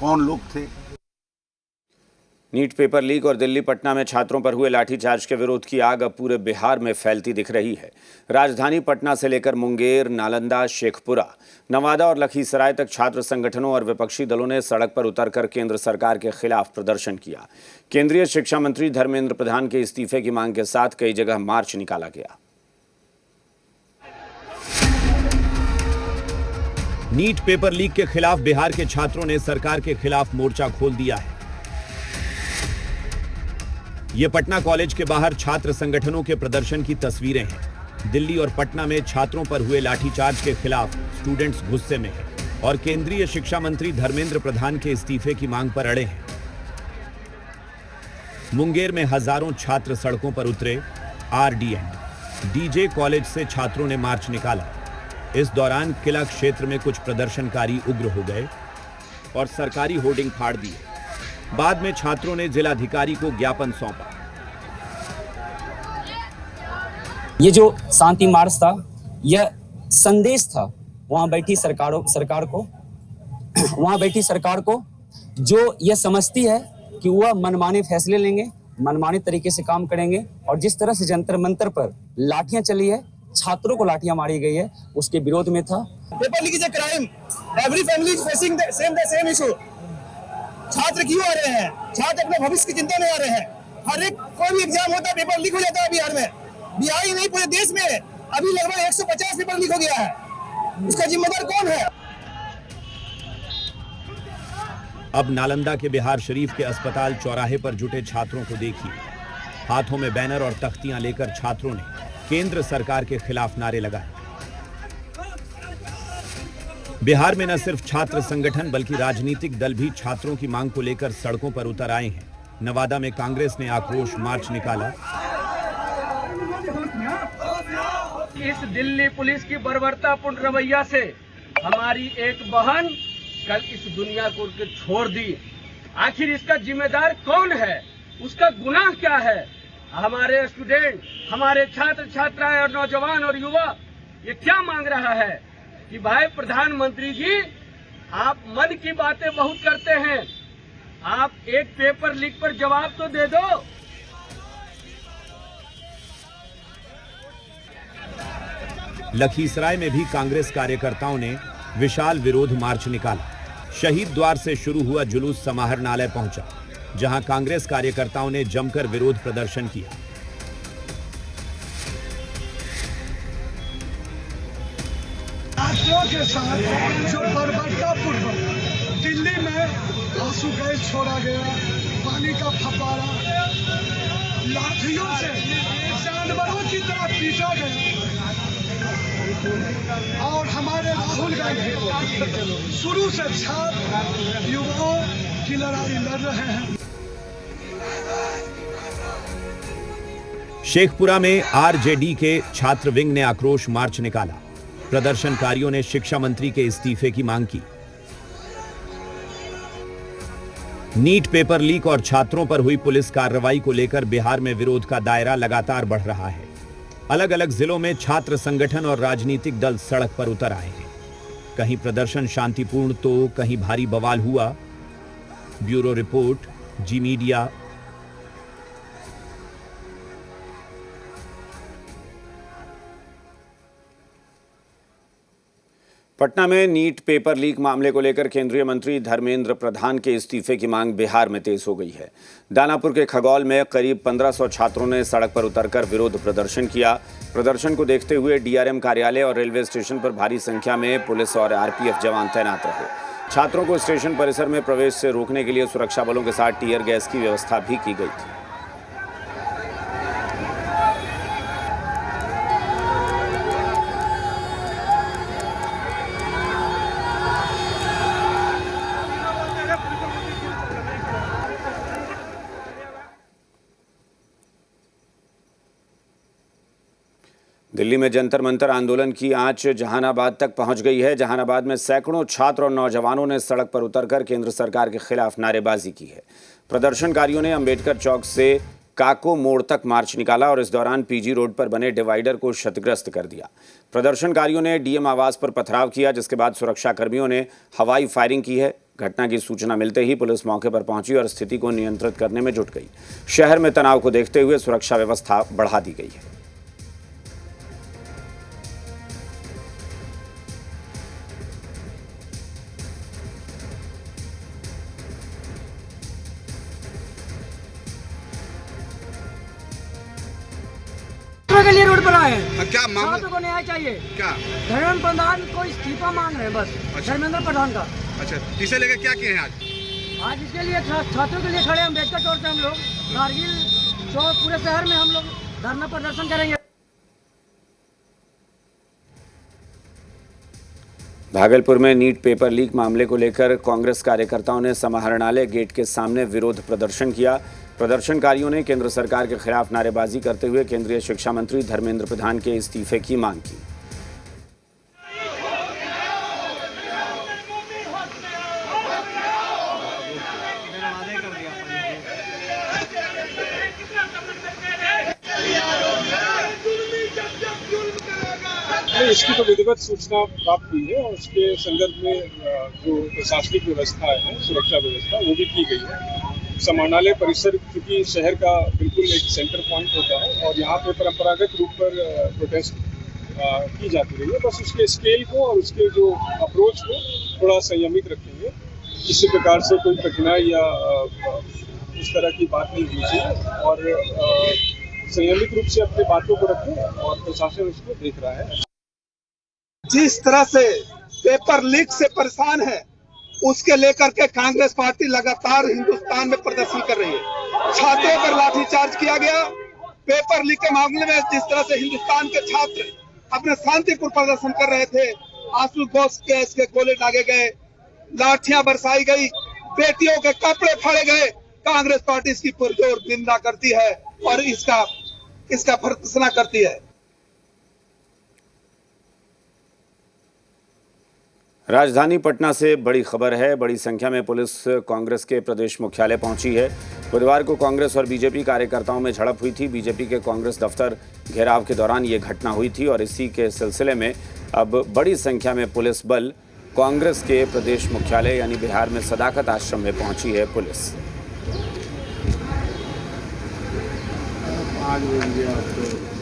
कौन लोग थे। नीट पेपर लीक और दिल्ली पटना में छात्रों पर हुए लाठीचार्ज के विरोध की आग अब पूरे बिहार में फैलती दिख रही है। राजधानी पटना से लेकर मुंगेर, नालंदा, शेखपुरा, नवादा और लखीसराय तक छात्र संगठनों और विपक्षी दलों ने सड़क पर उतरकर केंद्र सरकार के खिलाफ प्रदर्शन किया। केंद्रीय शिक्षा मंत्री धर्मेंद्र प्रधान के इस्तीफे की मांग के साथ कई जगह मार्च निकाला गया। नीट पेपर लीक के खिलाफ बिहार के छात्रों ने सरकार के खिलाफ मोर्चा खोल दिया है। ये पटना कॉलेज के बाहर छात्र संगठनों के प्रदर्शन की तस्वीरें हैं। दिल्ली और पटना में छात्रों पर हुए लाठीचार्ज के खिलाफ स्टूडेंट्स गुस्से में हैं और केंद्रीय शिक्षा मंत्री धर्मेंद्र प्रधान के इस्तीफे की मांग पर अड़े हैं। मुंगेर में हजारों छात्र सड़कों पर उतरे। आरडीएन डीजे कॉलेज से छात्रों ने मार्च निकाला। इस दौरान किला क्षेत्र में कुछ प्रदर्शनकारी उग्र हो गए और सरकारी होर्डिंग फाड़ दिए। बाद में छात्रों ने जिलाधिकारी को ज्ञापन सौंपा। ये जो शांति मार्च था, यह संदेश था वहां बैठी सरकार को जो यह समझती है कि वह मनमाने फैसले लेंगे, मनमाने तरीके से काम करेंगे। और जिस तरह से जंतर मंतर पर लाठियां चली है, छात्रों को लाठियां मारी गई है, उसके विरोध में था। Paper leak is a crime. Every family is facing the same issue. छात्र क्यों आ रहे हैं? छात्र अपने भविष्य की चिंता में आ रहे हैं। हर एक कोई भी एग्जाम होता है, पेपर लीक हो जाता है बिहार में। बिहार ही नहीं, पूरे देश में अभी लगभग 150 पेपर लीक हो गया है। इसका जिम्मेदार कौन है? अब नालंदा के बिहार शरीफ के अस्पताल चौराहे पर जुटे छात्रों को देखिए। हाथों में बैनर और तख्तियां लेकर छात्रों ने केंद्र सरकार के खिलाफ नारे लगाए। बिहार में न सिर्फ छात्र संगठन बल्कि राजनीतिक दल भी छात्रों की मांग को लेकर सड़कों पर उतर आए हैं। नवादा में कांग्रेस ने आक्रोश मार्च निकाला। इस दिल्ली पुलिस की बर्बरतापूर्ण रवैया से हमारी एक बहन कल इस दुनिया को छोड़ दी। आखिर इसका जिम्मेदार कौन है? उसका गुनाह क्या है? हमारे स्टूडेंट, हमारे छात्र छात्राएं और नौजवान और युवा ये क्या मांग रहा है कि भाई प्रधानमंत्री जी, आप मन की बातें बहुत करते हैं, आप एक पेपर लीक पर जवाब तो दे दो। लखीसराय में भी कांग्रेस कार्यकर्ताओं ने विशाल विरोध मार्च निकाला। शहीद द्वार से शुरू हुआ जुलूस समाहरणालय पहुंचा, जहां कांग्रेस कार्यकर्ताओं ने जमकर विरोध प्रदर्शन किया। छात्रों के साथ जो बर्बरतापूर्वक दिल्ली में आंसू गैस छोड़ा गया, पानी का फव्वारा, लाठियों से जानवरों की तरह पीटा गया, और हमारे राहुल गांधी शुरू से छात्र युवाओं की लड़ाई लड़ रहे हैं। शेखपुरा में आरजेडी के छात्र विंग ने आक्रोश मार्च निकाला। प्रदर्शनकारियों ने शिक्षा मंत्री के इस्तीफे की मांग की। नीट पेपर लीक और छात्रों पर हुई पुलिस कार्रवाई को लेकर बिहार में विरोध का दायरा लगातार बढ़ रहा है। अलग अलग जिलों में छात्र संगठन और राजनीतिक दल सड़क पर उतर आए हैं। कहीं प्रदर्शन शांतिपूर्ण तो कहीं भारी बवाल हुआ। ब्यूरो रिपोर्ट, जी मीडिया। पटना में नीट पेपर लीक मामले को लेकर केंद्रीय मंत्री धर्मेंद्र प्रधान के इस्तीफे की मांग बिहार में तेज हो गई है। दानापुर के खगौल में करीब 1500 छात्रों ने सड़क पर उतरकर विरोध प्रदर्शन किया। प्रदर्शन को देखते हुए डीआरएम कार्यालय और रेलवे स्टेशन पर भारी संख्या में पुलिस और आरपीएफ जवान तैनात रहे। छात्रों को स्टेशन परिसर में प्रवेश से रोकने के लिए सुरक्षा बलों के साथ टीयर गैस की व्यवस्था भी की गई थी। दिल्ली में जंतर मंतर आंदोलन की आंच जहानाबाद तक पहुंच गई है। जहानाबाद में सैकड़ों छात्र और नौजवानों ने सड़क पर उतरकर केंद्र सरकार के खिलाफ नारेबाजी की है। प्रदर्शनकारियों ने अंबेडकर चौक से काको मोड़ तक मार्च निकाला और इस दौरान पीजी रोड पर बने डिवाइडर को क्षतिग्रस्त कर दिया। प्रदर्शनकारियों ने डीएम आवास पर पथराव किया, जिसके बाद सुरक्षा कर्मियों ने हवाई फायरिंग की है। घटना की सूचना मिलते ही पुलिस मौके पर पहुंची और स्थिति को नियंत्रित करने में जुट गई। शहर में तनाव को देखते हुए सुरक्षा व्यवस्था बढ़ा दी गई है। के लिए रोड पर आए हैं। क्या मामला? छात्रों को न्याय चाहिए। क्या? धर्मेंद्र प्रधान को इस्तीफा मांग रहे हैं बस। अच्छा। धर्मेंद्र प्रधान का। अच्छा, इसे लेकर क्या किए हैं आज? आज इसके लिए छात्रों के लिए खड़े हैं। अम्बेडकर चौक से हम लोग कारगिल चौक पूरे शहर में हम लोग धरना प्रदर्शन करेंगे। भागलपुर में नीट पेपर लीक मामले को लेकर कांग्रेस कार्यकर्ताओं ने समाहरणालय गेट के सामने विरोध प्रदर्शन किया। प्रदर्शनकारियों ने केंद्र सरकार के खिलाफ नारेबाजी करते हुए केंद्रीय शिक्षा मंत्री धर्मेंद्र प्रधान के इस्तीफे की मांग की। इसकी तो विधिवत सूचना प्राप्त हुई है और उसके संदर्भ में जो प्रशासनिक व्यवस्था है, सुरक्षा व्यवस्था, वो भी की गई है। समाहरणालय परिसर चूंकि शहर का बिल्कुल एक सेंटर पॉइंट होता है और यहाँ पे परंपरागत रूप पर प्रोटेस्ट की जाती रही है। बस उसके स्केल को और उसके जो अप्रोच को थोड़ा संयमित रखेंगे। किसी प्रकार से कोई कठिनाई या उस तरह की बात नहीं होनी चाहिए और संयमित रूप से अपनी बातों को रखें और प्रशासन उसको देख रहा है। जिस तरह से पेपर लीक से परेशान है, उसके लेकर के कांग्रेस पार्टी लगातार हिंदुस्तान में प्रदर्शन कर रही है। छात्रों पर लाठीचार्ज किया गया। पेपर लीक के मामले में जिस तरह से हिंदुस्तान के छात्र अपने शांतिपूर्ण प्रदर्शन कर रहे थे, आंसू घोष गैस के गोले दागे गए, लाठियां बरसाई गई, बेटियों के कपड़े फाड़े गए। कांग्रेस पार्टी इसकी पुरजोर निंदा करती है और इसका भर्त्सना करती है। राजधानी पटना से बड़ी खबर है। बड़ी संख्या में पुलिस कांग्रेस के प्रदेश मुख्यालय पहुंची है। बुधवार को कांग्रेस और बीजेपी कार्यकर्ताओं में झड़प हुई थी। बीजेपी के कांग्रेस दफ्तर घेराव के दौरान ये घटना हुई थी और इसी के सिलसिले में अब बड़ी संख्या में पुलिस बल कांग्रेस के प्रदेश मुख्यालय यानी बिहार में सदाकत आश्रम में पहुंची है पुलिस। आज